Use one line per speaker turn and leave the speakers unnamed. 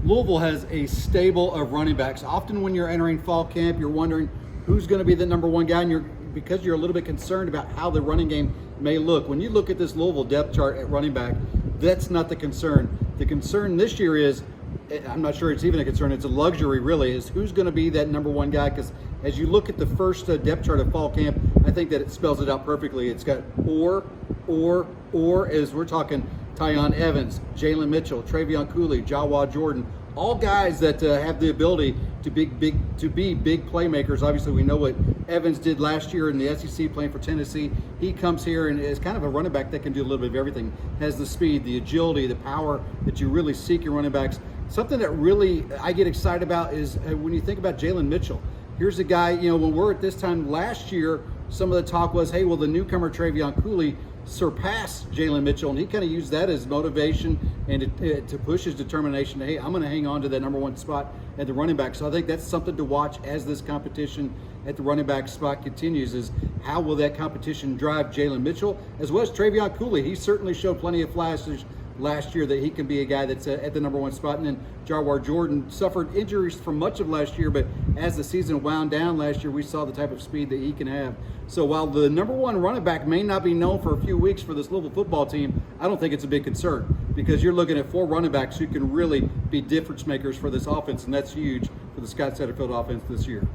Louisville has a stable of running backs. Often when you're entering fall camp, you're wondering who's going to be the number one guy, and because you're a little bit concerned about how the running game may look. When you look at this Louisville depth chart at running back, that's not the concern. The concern this year is, I'm not sure it's even a concern, it's a luxury really, is who's going to be that number one guy. Because as you look at the first depth chart of fall camp, I think that it spells it out perfectly. It's got or, as we're talking Tyon Evans, Jalen Mitchell, Travion Cooley, Jawa Jordan, all guys that have the ability to be big playmakers. Obviously, we know what Evans did last year in the SEC playing for Tennessee. He comes here and is kind of a running back that can do a little bit of everything. Has the speed, the agility, the power that you really seek in running backs. Something that really I get excited about is when you think about Jalen Mitchell. Here's a guy, when we're at this time last year, some of the talk was, hey, will the newcomer Travion Cooley surpass Jalen Mitchell? And he kind of used that as motivation and to push his determination. Hey, I'm going to hang on to that number one spot at the running back. So I think that's something to watch as this competition at the running back spot continues, is how will that competition drive Jalen Mitchell as well as Travion Cooley. He certainly showed plenty of flashes last year that he can be a guy that's at the number one spot. And then Jawar Jordan suffered injuries for much of last year, but as the season wound down last year, we saw the type of speed that he can have. So while the number one running back may not be known for a few weeks for this Louisville football team, I don't think it's a big concern, because you're looking at 4 running backs who can really be difference makers for this offense, and that's huge for the Scott Satterfield offense this year.